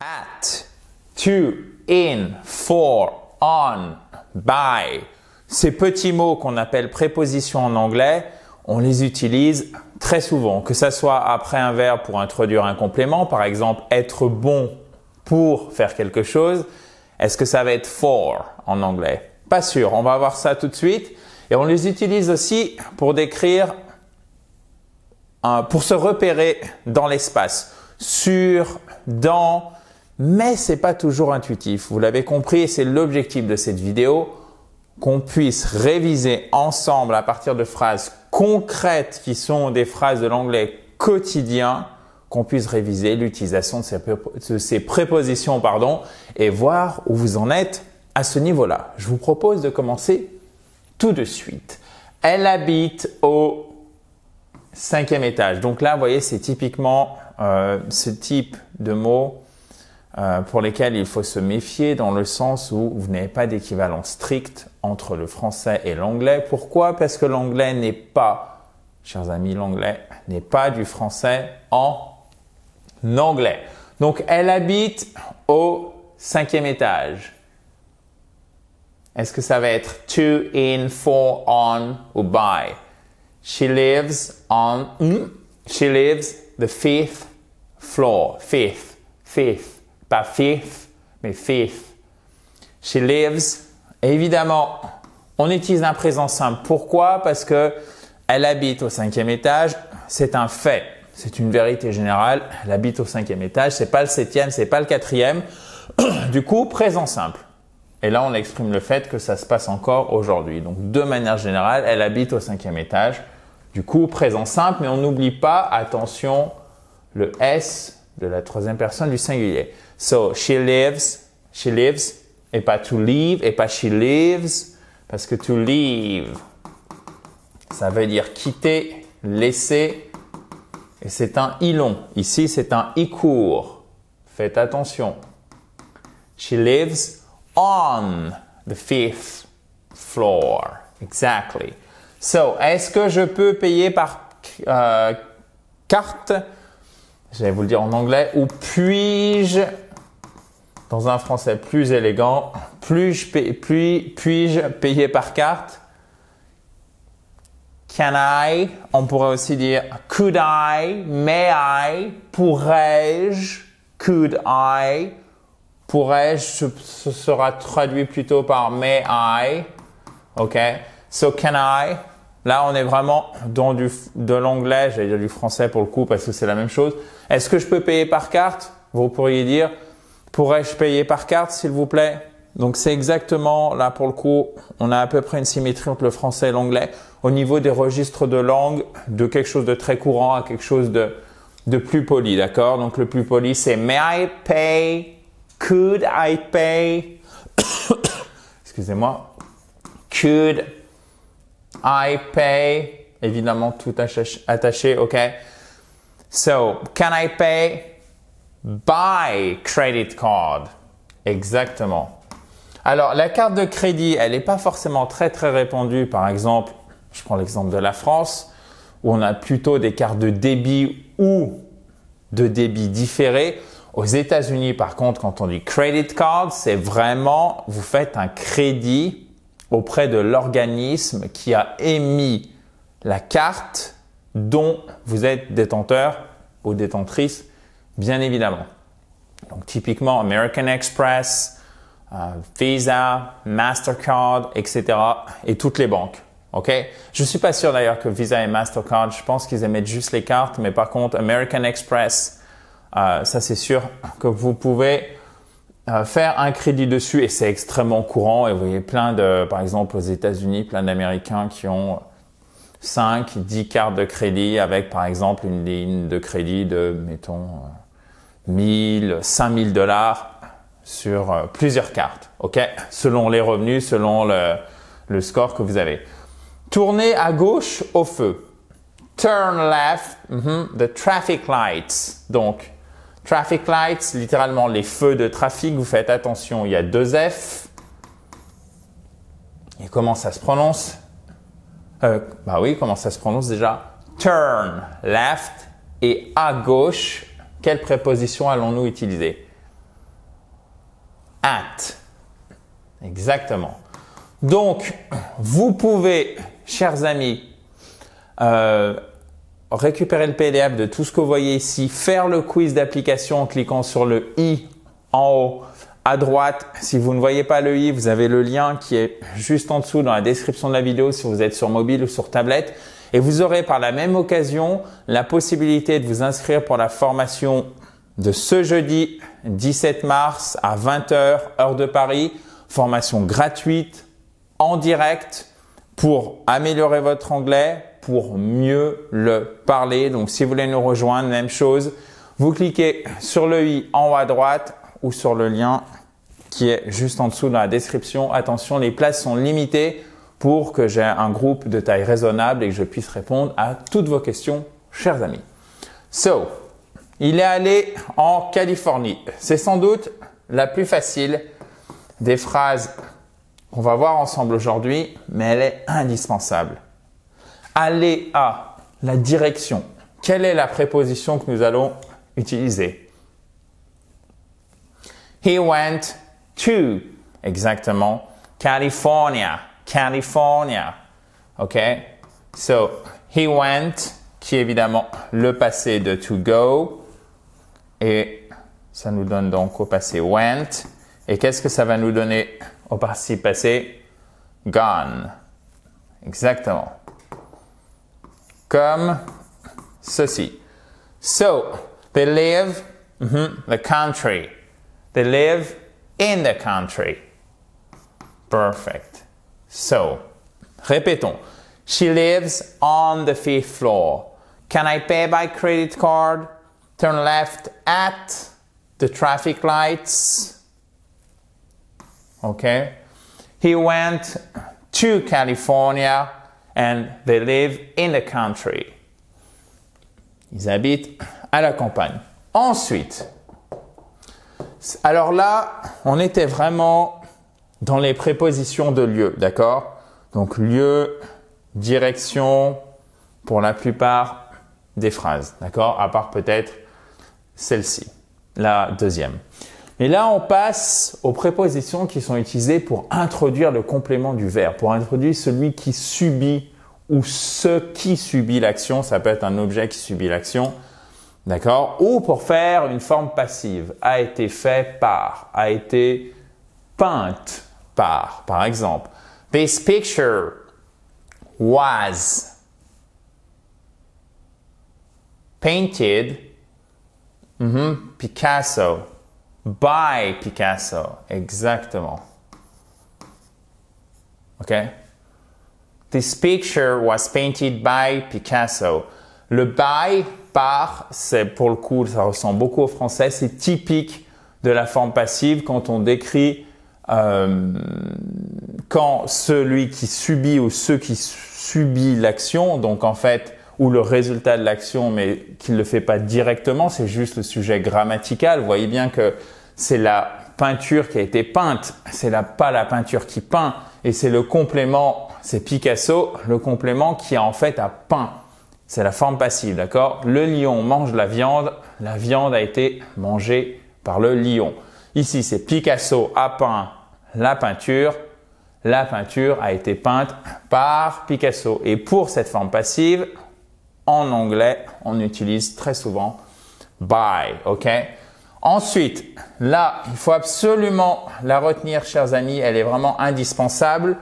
At, to, in, for, on, by. Ces petits mots qu'on appelle prépositions en anglais, on les utilise très souvent, que ça soit après un verbe pour introduire un complément, par exemple être bon pour faire quelque chose. Est-ce que ça va être for en anglais? Pas sûr, on va voir ça tout de suite. Et on les utilise aussi pour décrire, pour se repérer dans l'espace, sur, dans, mais c'est pas toujours intuitif. Vous l'avez compris et c'est l'objectif de cette vidéo, qu'on puisse réviser ensemble à partir de phrases concrètes qui sont des phrases de l'anglais quotidien, qu'on puisse réviser l'utilisation de ces prépositions et voir où vous en êtes à ce niveau-là. Je vous propose de commencer tout de suite. Elle habite au 5e étage. Donc là, vous voyez, c'est typiquement ce type de mots pour lesquels il faut se méfier dans le sens où vous n'avez pas d'équivalent strict entre le français et l'anglais. Pourquoi? Parce que l'anglais n'est pas, chers amis, l'anglais n'est pas du français en anglais. Donc, elle habite au 5e étage. Est-ce que ça va être to, in, for, on ou by? She lives the 5th floor. Fifth. Pas fifth, mais fifth. She lives. Évidemment, on utilise un présent simple. Pourquoi? Parce que elle habite au 5e étage. C'est un fait. C'est une vérité générale. Elle habite au 5e étage. C'est pas le 7e, c'est pas le 4e. Du coup, présent simple. Et là, on exprime le fait que ça se passe encore aujourd'hui. Donc, de manière générale, elle habite au 5e étage. Du coup, présent simple, mais on n'oublie pas, attention, le S de la 3e personne du singulier. So, she lives, et pas to leave, et pas she lives, parce que to leave, ça veut dire quitter, laisser, et c'est un I long. Ici, c'est un I court. Faites attention. She lives on the 5th floor. Exactly. So, est-ce que je peux payer par carte? Je vais vous le dire en anglais. Ou puis-je, dans un français plus élégant, puis-je payer par carte? Can I? On pourrait aussi dire could I? May I? Pourrais-je? Could I? Pourrais-je? Ce sera traduit plutôt par may I? OK? So can I? Là, on est vraiment dans de l'anglais, j'allais dire du français pour le coup parce que c'est la même chose. Est-ce que je peux payer par carte? Vous pourriez dire, pourrais-je payer par carte, s'il vous plaît? Donc, c'est exactement, là, pour le coup, on a à peu près une symétrie entre le français et l'anglais au niveau des registres de langue, de quelque chose de très courant à quelque chose de plus poli, d'accord? Donc, le plus poli, c'est may I pay? Could I pay? Excusez-moi. Could I pay? Évidemment, tout attaché, OK? So, can I pay by credit card? Exactement. Alors, la carte de crédit, elle n'est pas forcément très répandue. Par exemple, je prends l'exemple de la France, où on a plutôt des cartes de débit ou de débit différé. Aux États-Unis, par contre, quand on dit credit card, c'est vraiment, vous faites un crédit auprès de l'organisme qui a émis la carte dont vous êtes détenteur ou détentrice, bien évidemment. Donc, typiquement, American Express, Visa, Mastercard, etc. et toutes les banques. OK? Je suis pas sûr d'ailleurs que Visa et Mastercard, je pense qu'ils émettent juste les cartes, mais par contre, American Express, ça c'est sûr que vous pouvez faire un crédit dessus et c'est extrêmement courant. Et vous voyez par exemple aux États-Unis, plein d'Américains qui ont 5, 10 cartes de crédit avec par exemple une ligne de crédit de, mettons, 1000, 5000 $ sur plusieurs cartes. OK? Selon les revenus, selon le score que vous avez. Tournez à gauche au feu. Turn left, the traffic lights. Donc, traffic lights, littéralement les feux de trafic, vous faites attention, il y a 2 F. Et comment ça se prononce? Comment ça se prononce déjà? Turn left et à gauche, quelle préposition allons-nous utiliser? at. Exactement. Donc, vous pouvez, chers amis, récupérer le PDF de tout ce que vous voyez ici, faire le quiz d'application en cliquant sur le i en haut à droite. Si vous ne voyez pas le i, vous avez le lien qui est juste en dessous dans la description de la vidéo si vous êtes sur mobile ou sur tablette. Et vous aurez par la même occasion la possibilité de vous inscrire pour la formation de ce jeudi 17 mars à 20 h, heure de Paris. Formation gratuite, en direct, pour améliorer votre anglais, pour mieux le parler. Donc, si vous voulez nous rejoindre, même chose, vous cliquez sur le i en haut à droite ou sur le lien qui est juste en dessous dans la description. Attention, les places sont limitées pour que j'ai un groupe de taille raisonnable et que je puisse répondre à toutes vos questions, chers amis. So, il est allé en Californie. C'est sans doute la plus facile des phrases qu'on va voir ensemble aujourd'hui, mais elle est indispensable. Aller à, la direction. Quelle est la préposition que nous allons utiliser? He went to, exactement, California, California. OK? So, he went, qui est évidemment le passé de to go. Et ça nous donne donc au passé went. Et qu'est-ce que ça va nous donner au participe passé? Gone. Exactement. Comme ceci. So, they live, the country. They live in the country. Perfect. So, répétons. She lives on the 5th floor. Can I pay by credit card? Turn left at the traffic lights. Okay. He went to California and they live in the country. Ils habitent à la campagne. Ensuite, alors là, on était vraiment dans les prépositions de lieu, d'accord? Donc lieu, direction pour la plupart des phrases, d'accord? À part peut-être celle-ci, la deuxième. Et là, on passe aux prépositions qui sont utilisées pour introduire le complément du verbe, pour introduire celui qui subit ou ce qui subit l'action. Ça peut être un objet qui subit l'action, d'accord? Ou pour faire une forme passive. A été fait par, a été peinte par. Par exemple, this picture was painted Picasso. By Picasso. Exactement. OK? This picture was painted by Picasso. Le by, par, c'est pour le coup, ça ressemble beaucoup au français. C'est typique de la forme passive quand on décrit quand celui qui subit ou ceux qui subit l'action, donc en fait, ou le résultat de l'action, mais qui ne le fait pas directement, c'est juste le sujet grammatical. Vous voyez bien que c'est la peinture qui a été peinte, c'est pas la peinture qui peint, et c'est le complément, c'est Picasso, le complément qui en fait a peint. C'est la forme passive, d'accord? Le lion mange la viande a été mangée par le lion. Ici, c'est Picasso a peint la peinture a été peinte par Picasso. Et pour cette forme passive, en anglais, on utilise très souvent by, ok? Ensuite, là, il faut absolument la retenir, chers amis, elle est vraiment indispensable.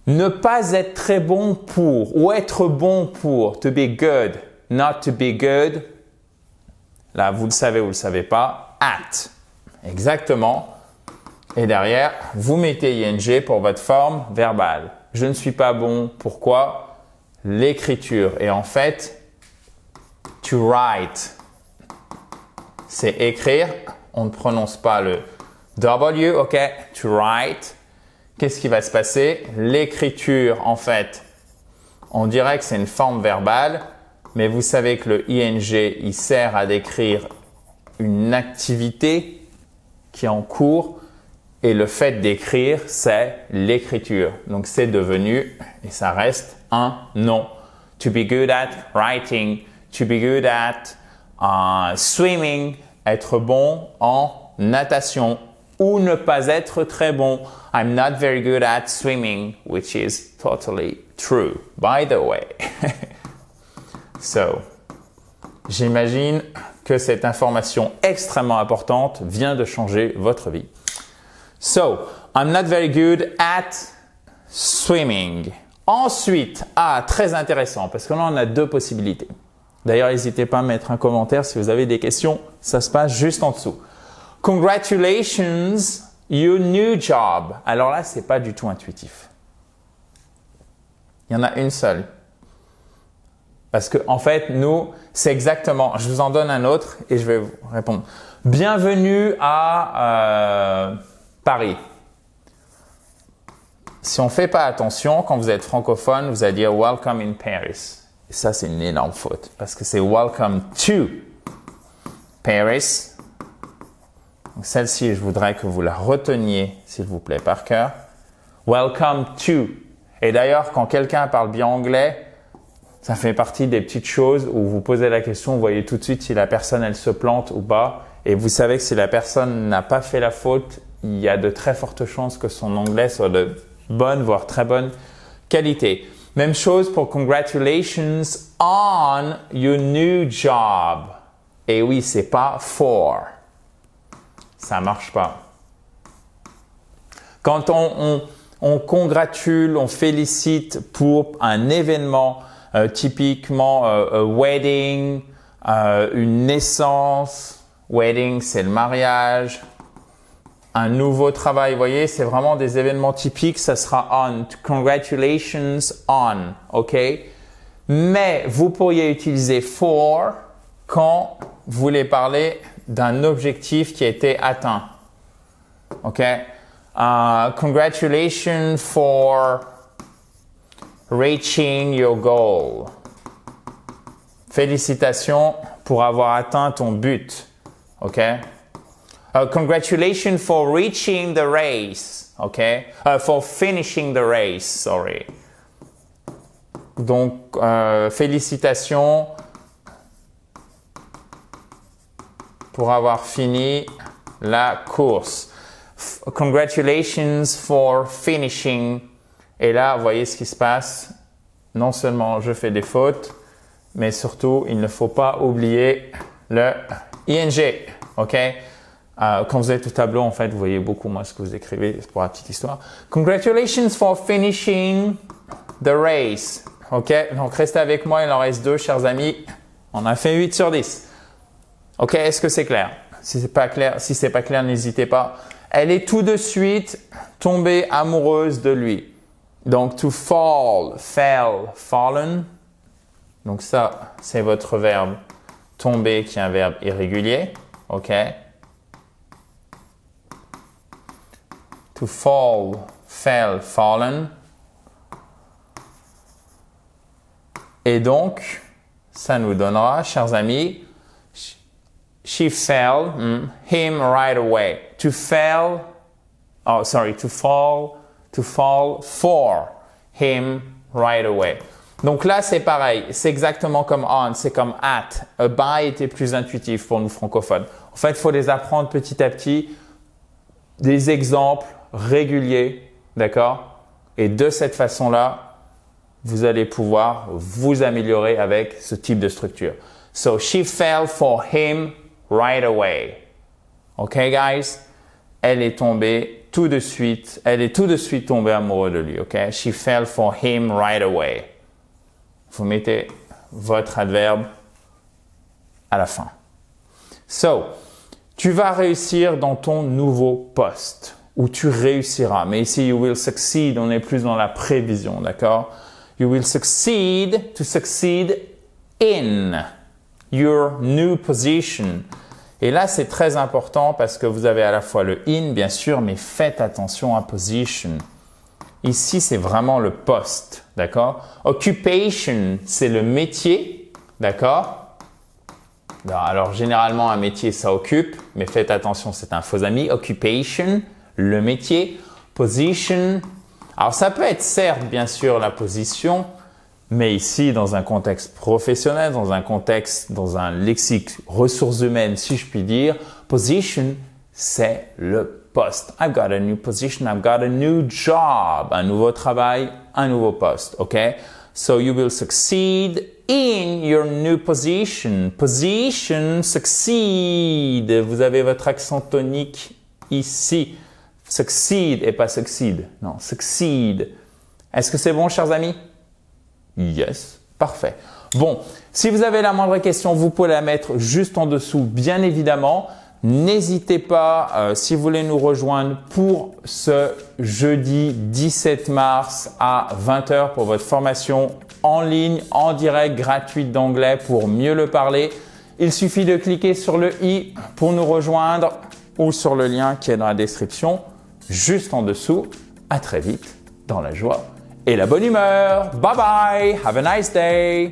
Ne pas être très bon pour ou être bon pour, to be good, not to be good. Là, vous le savez ou vous le savez pas, at. Exactement. Et derrière, vous mettez ing pour votre forme verbale. Je ne suis pas bon. Pourquoi? L'écriture. Et en fait, to write, c'est écrire. On ne prononce pas le W, ok? To write. Qu'est-ce qui va se passer? L'écriture, en fait, on dirait que c'est une forme verbale, mais vous savez que le ing, il sert à décrire une activité qui est en cours. Et le fait d'écrire, c'est l'écriture. Donc, c'est devenu, et ça reste un nom. To be good at writing, to be good at swimming, être bon en natation. ou ne pas être très bon. I'm not very good at swimming, which is totally true, by the way. So, j'imagine que cette information extrêmement importante vient de changer votre vie. So, I'm not very good at swimming. Ensuite, très intéressant, parce que là, on a deux possibilités. D'ailleurs, n'hésitez pas à mettre un commentaire si vous avez des questions. Ça se passe juste en dessous. Congratulations, your new job. Alors là, c'est pas du tout intuitif. Il y en a une seule. Parce que, en fait, nous, c'est exactement, je vous en donne un autre et je vais vous répondre. Bienvenue à Paris. Si on ne fait pas attention, quand vous êtes francophone, vous allez dire Welcome in Paris. Et ça, c'est une énorme faute parce que c'est Welcome to Paris. Donc, celle-ci, je voudrais que vous la reteniez, s'il vous plaît, par cœur. Welcome to. Et d'ailleurs, quand quelqu'un parle bien anglais, ça fait partie des petites choses où vous posez la question, vous voyez tout de suite si la personne, elle se plante ou pas. Et vous savez que si la personne n'a pas fait la faute, il y a de très fortes chances que son anglais soit de bonne, voire très bonne qualité. Même chose pour congratulations on your new job. Et oui, c'est pas for. Ça marche pas. Quand on congratule, on félicite pour un événement, typiquement a wedding, une naissance. Wedding, c'est le mariage. Un nouveau travail, vous voyez, c'est vraiment des événements typiques, ça sera on. Congratulations on, ok? Mais vous pourriez utiliser for quand vous voulez parler d'un objectif qui a été atteint, ok? Congratulations for reaching your goal. Félicitations pour avoir atteint ton but, ok? Congratulations for reaching the race, okay? For finishing the race, sorry. Donc, félicitations pour avoir fini la course. Congratulations for finishing. Et là, vous voyez ce qui se passe. Non seulement je fais des fautes, mais surtout, il ne faut pas oublier le ing, ok? Quand vous êtes au tableau, en fait, vous voyez beaucoup moins ce que vous écrivez pour la petite histoire. Congratulations for finishing the race. OK? Donc, restez avec moi. Il en reste 2, chers amis. On a fait 8 sur 10. OK? Est-ce que c'est clair? Si c'est pas clair, n'hésitez pas. Elle est tout de suite tombée amoureuse de lui. Donc, to fall, fell, fallen. Donc, ça, c'est votre verbe tomber qui est un verbe irrégulier. OK? To fall, fell, fallen. Et donc, ça nous donnera, chers amis, she fell, him right away. To fall for him right away. Donc là, c'est pareil. C'est exactement comme on, c'est comme at. By était plus intuitif pour nous francophones. En fait, il faut les apprendre petit à petit. Des exemples réguliers, d'accord? Et de cette façon-là, vous allez pouvoir vous améliorer avec ce type de structure. So, she fell for him right away. OK, guys? Elle est tout de suite tombée amoureuse de lui, OK? She fell for him right away. Vous mettez votre adverbe à la fin. So, tu vas réussir dans ton nouveau poste. Où tu réussiras. Mais ici, you will succeed, on est plus dans la prévision, d'accord? You will succeed, to succeed in your new position. Et là, c'est très important parce que vous avez à la fois le in, bien sûr, mais faites attention à position. Ici, c'est vraiment le poste, d'accord? Occupation, c'est le métier, d'accord? Alors, généralement, un métier, ça occupe, mais faites attention, c'est un faux ami. Occupation, le métier. Position, alors ça peut être certes, bien sûr, la position, mais ici, dans un contexte professionnel, dans un lexique ressources humaines, si je puis dire, position, c'est le poste. I've got a new position, I've got a new job. Un nouveau travail, un nouveau poste, ok? So you will succeed in your new position. Position, succeed. Vous avez votre accent tonique ici. Succeed et pas succeed. Non, succeed. Est-ce que c'est bon, chers amis? Yes. Parfait. Bon, si vous avez la moindre question, vous pouvez la mettre juste en dessous, bien évidemment. N'hésitez pas, si vous voulez nous rejoindre pour ce jeudi 17 mars à 20 h pour votre formation en ligne, en direct, gratuite d'anglais pour mieux le parler. Il suffit de cliquer sur le i pour nous rejoindre ou sur le lien qui est dans la description juste en dessous. À très vite dans la joie et la bonne humeur. Bye bye. Have a nice day.